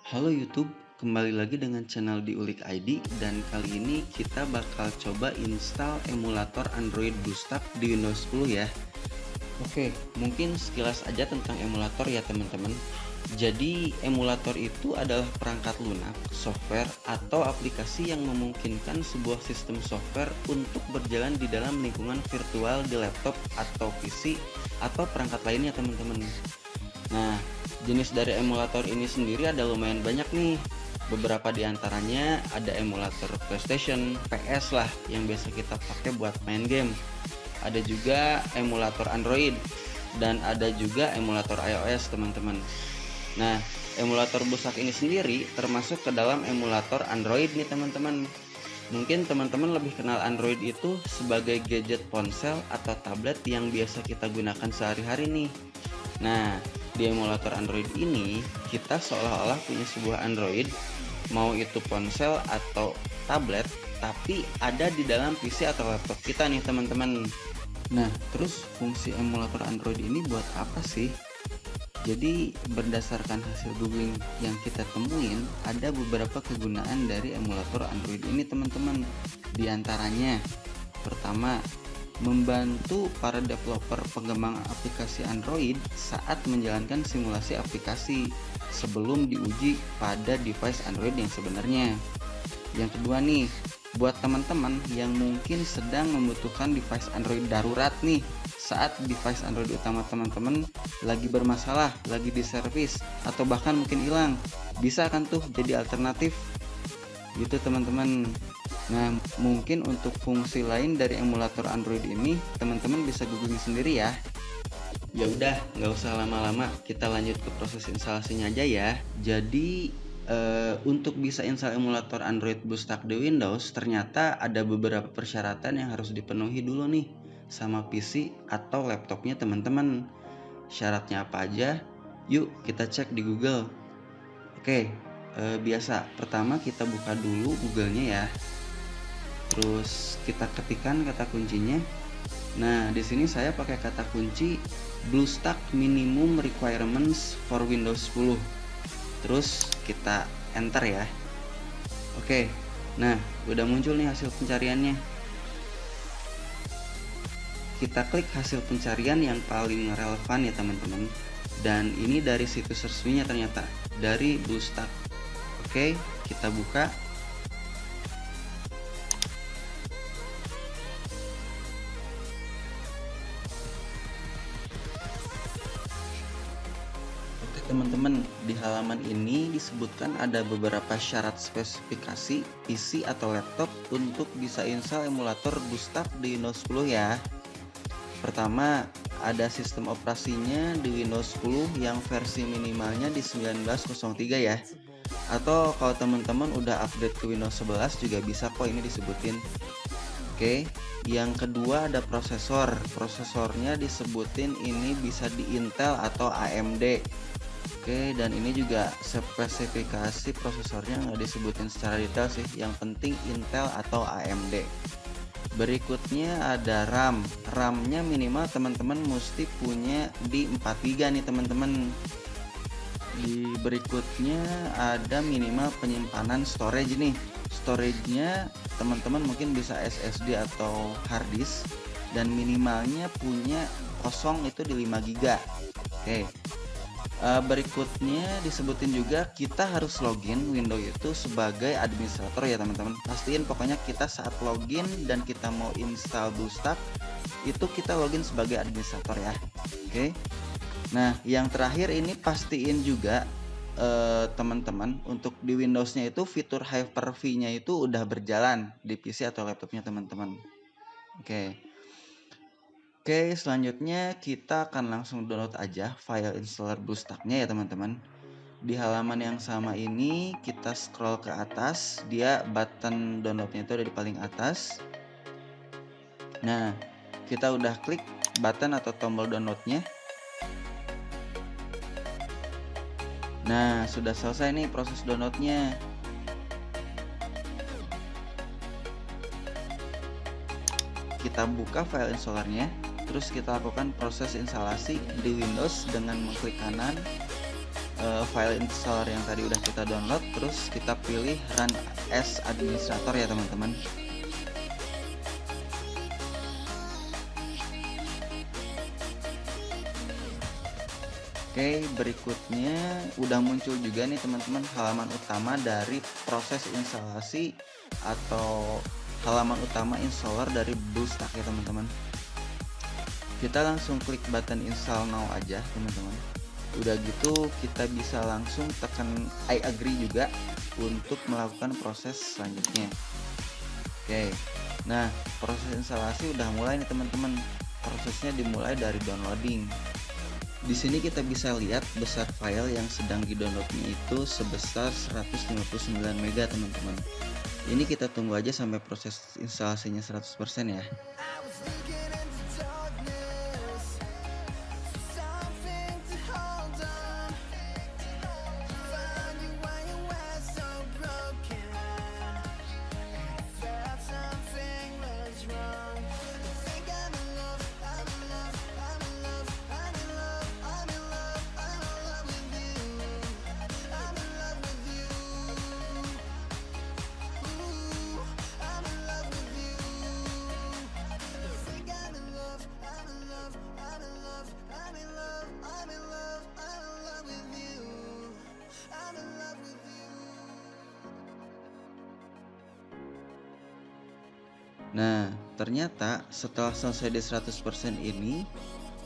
Halo YouTube, kembali lagi dengan channel Diulik ID dan kali ini kita bakal coba install emulator Android BlueStack di Windows 10 ya. Oke, mungkin sekilas aja tentang emulator ya teman-teman. Jadi emulator itu adalah perangkat lunak, software atau aplikasi yang memungkinkan sebuah sistem software untuk berjalan di dalam lingkungan virtual di laptop atau PC atau perangkat lainnya teman-teman. Nah, jenis dari emulator ini sendiri ada lumayan banyak nih. Beberapa di antaranya ada emulator PlayStation, PS lah yang biasa kita pakai buat main game. Ada juga emulator Android dan ada juga emulator iOS, teman-teman. Nah, emulator BlueStack ini sendiri termasuk ke dalam emulator Android nih, teman-teman. Mungkin teman-teman lebih kenal Android itu sebagai gadget ponsel atau tablet yang biasa kita gunakan sehari-hari nih. Nah, di emulator Android ini kita seolah-olah punya sebuah Android, mau itu ponsel atau tablet, tapi ada di dalam PC atau laptop kita nih teman-teman. Nah, terus fungsi emulator Android ini buat apa sih? Jadi berdasarkan hasil googling yang kita temuin, ada beberapa kegunaan dari emulator Android ini teman-teman. Di antaranya, pertama, membantu para developer pengembang aplikasi Android saat menjalankan simulasi aplikasi sebelum diuji pada device Android yang sebenarnya. Yang kedua nih, buat teman-teman yang mungkin sedang membutuhkan device Android darurat nih saat device Android utama teman-teman lagi bermasalah, lagi di servis atau bahkan mungkin hilang, bisa kan tuh jadi alternatif gitu teman-teman. Nah, mungkin untuk fungsi lain dari emulator Android ini teman-teman bisa googling sendiri ya. Ya udah, nggak usah lama-lama, kita lanjut ke proses instalasinya aja ya. Jadi untuk bisa install emulator Android BlueStack di Windows, ternyata ada beberapa persyaratan yang harus dipenuhi dulu nih sama PC atau laptopnya teman-teman. Syaratnya apa aja? Yuk kita cek di Google. Oke, biasa. Pertama kita buka dulu Google-nya ya. Terus kita ketikkan kata kuncinya. Nah, di sini saya pakai kata kunci BlueStack Minimum Requirements for Windows 10. Terus kita enter ya. Oke. Nah, udah muncul nih hasil pencariannya. Kita klik hasil pencarian yang paling relevan ya teman-teman. Dan ini dari situs resminya ternyata, dari BlueStack. Oke, kita buka. Teman-teman, di halaman ini disebutkan ada beberapa syarat spesifikasi PC atau laptop untuk bisa install emulator BlueStack di Windows 10 ya. Pertama, ada sistem operasinya di Windows 10 yang versi minimalnya di 1903 ya. Atau kalau teman-teman udah update ke Windows 11 juga bisa kok ini disebutin. Oke, yang kedua ada prosesor. Prosesornya disebutin ini bisa di Intel atau AMD. Oke, dan ini juga spesifikasi prosesornya nggak disebutin secara detail sih. Yang penting Intel atau AMD. Berikutnya ada RAM. RAM-nya minimal teman-teman mesti punya di 4 GB nih teman-teman. Di berikutnya ada minimal penyimpanan storage nih. Storage-nya teman-teman mungkin bisa SSD atau hard disk dan minimalnya punya kosong itu di 5 GB. Oke. Berikutnya disebutin juga kita harus login Windows itu sebagai administrator ya teman-teman. Pastiin pokoknya kita saat login dan kita mau install BlueStack itu kita login sebagai administrator ya. Oke. Nah, yang terakhir ini pastiin juga teman-teman untuk di Windows-nya itu fitur Hyper-V-nya itu udah berjalan di PC atau laptopnya teman-teman. Oke. Oke, selanjutnya kita akan langsung download aja file installer BlueStack-nya ya teman-teman. Di halaman yang sama ini kita scroll ke atas, dia button downloadnya itu ada di paling atas. Nah, kita udah klik button atau tombol downloadnya. Nah, sudah selesai nih proses downloadnya. Kita buka file installernya. Terus kita lakukan proses instalasi di Windows dengan mengklik kanan file installer yang tadi udah kita download, terus kita pilih run as administrator ya teman-teman. Oke, berikutnya udah muncul juga nih teman-teman halaman utama dari proses instalasi atau halaman utama installer dari BlueStack ya teman-teman. Kita langsung klik button install now aja teman-teman. Udah gitu kita bisa langsung tekan I agree juga untuk melakukan proses selanjutnya. Oke, nah proses instalasi udah mulai nih teman-teman. Prosesnya dimulai dari downloading. Di sini kita bisa lihat besar file yang sedang di-downloadnya itu sebesar 159 MB teman-teman. Ini kita tunggu aja sampai proses instalasinya 100% ya. Nah, ternyata setelah selesai di 100% ini,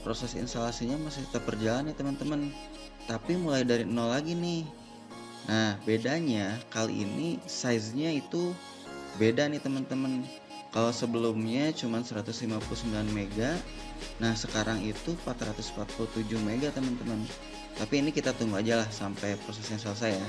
proses instalasinya masih tetap berjalan nih teman-teman. Tapi mulai dari nol lagi nih. Nah, bedanya kali ini size-nya itu beda nih teman-teman. Kalau sebelumnya cuma 159 MB, nah sekarang itu 447 MB teman-teman. Tapi ini kita tunggu aja lah sampai prosesnya selesai ya.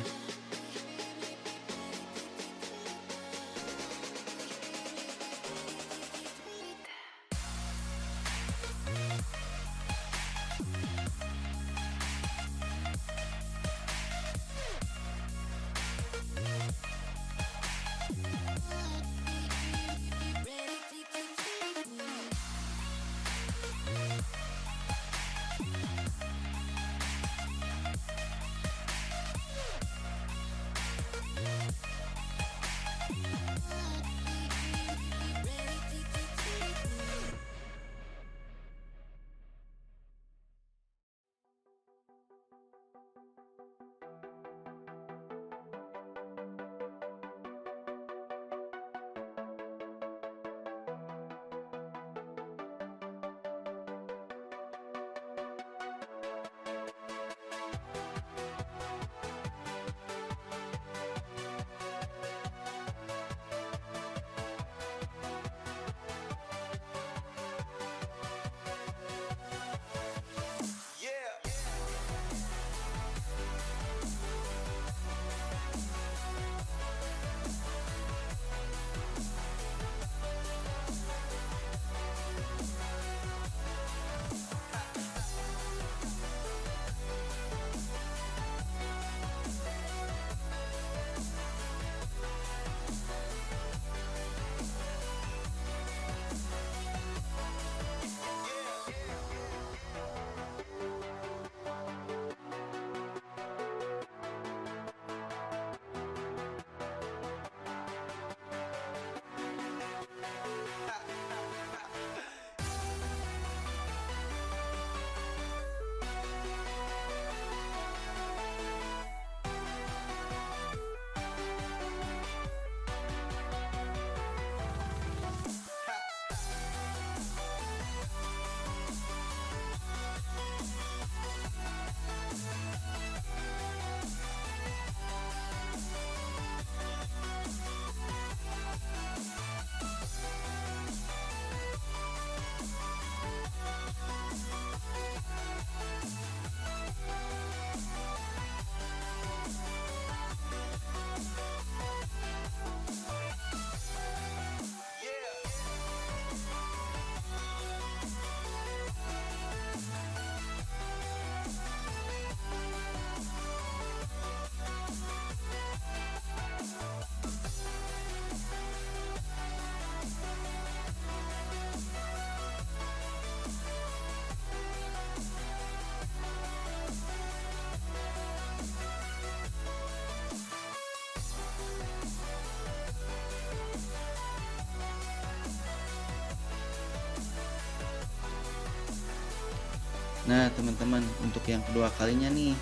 Nah teman-teman, untuk yang kedua kalinya nih,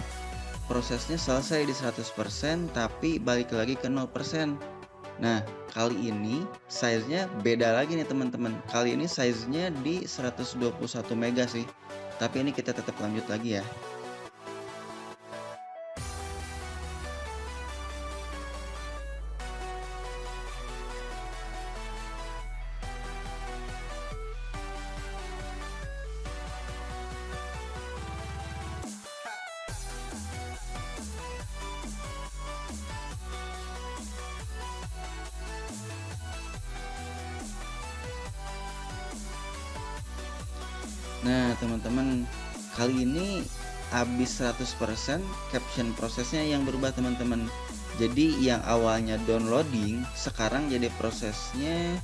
prosesnya selesai di 100% tapi balik lagi ke 0%. Nah kali ini size-nya beda lagi nih teman-teman. Kali ini size-nya di 121 mega sih. Tapi ini kita tetap lanjut lagi ya. Nah teman-teman, kali ini habis 100% caption prosesnya yang berubah teman-teman. Jadi yang awalnya downloading sekarang jadi prosesnya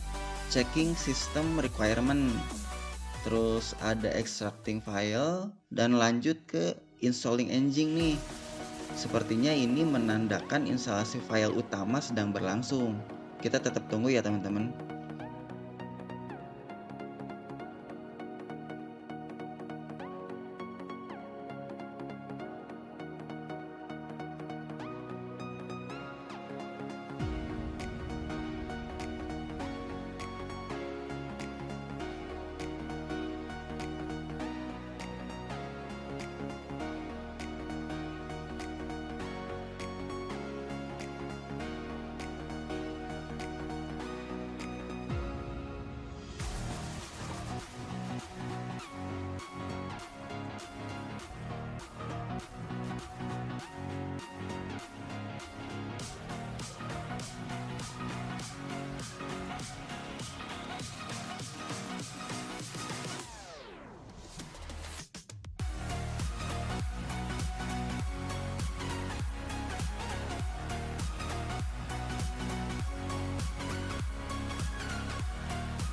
checking system requirement, terus ada extracting file dan lanjut ke installing engine nih. Sepertinya ini menandakan instalasi file utama sedang berlangsung. Kita tetap tunggu ya teman-teman.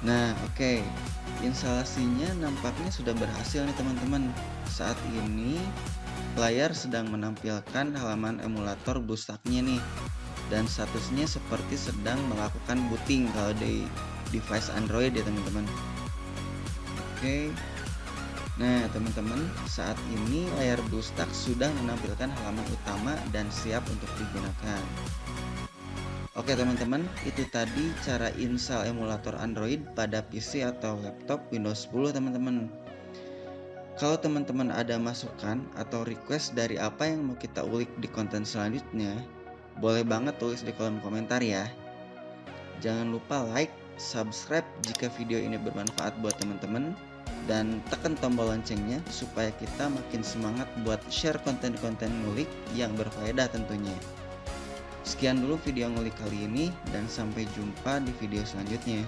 Nah, oke. Instalasinya nampaknya sudah berhasil nih teman-teman. Saat ini layar sedang menampilkan halaman emulator BlueStack-nya nih. Dan statusnya seperti sedang melakukan booting kalau di device Android ya teman-teman. Oke. Nah, teman-teman, saat ini layar BlueStack sudah menampilkan halaman utama dan siap untuk digunakan. Oke teman-teman, itu tadi cara install emulator Android pada PC atau laptop Windows 10 teman-teman. Kalau teman-teman ada masukan atau request dari apa yang mau kita ulik di konten selanjutnya, boleh banget tulis di kolom komentar ya. Jangan lupa like, subscribe jika video ini bermanfaat buat teman-teman, dan tekan tombol loncengnya supaya kita makin semangat buat share konten-konten ngulik yang berfaedah tentunya. Sekian dulu video ngulik kali ini dan sampai jumpa di video selanjutnya.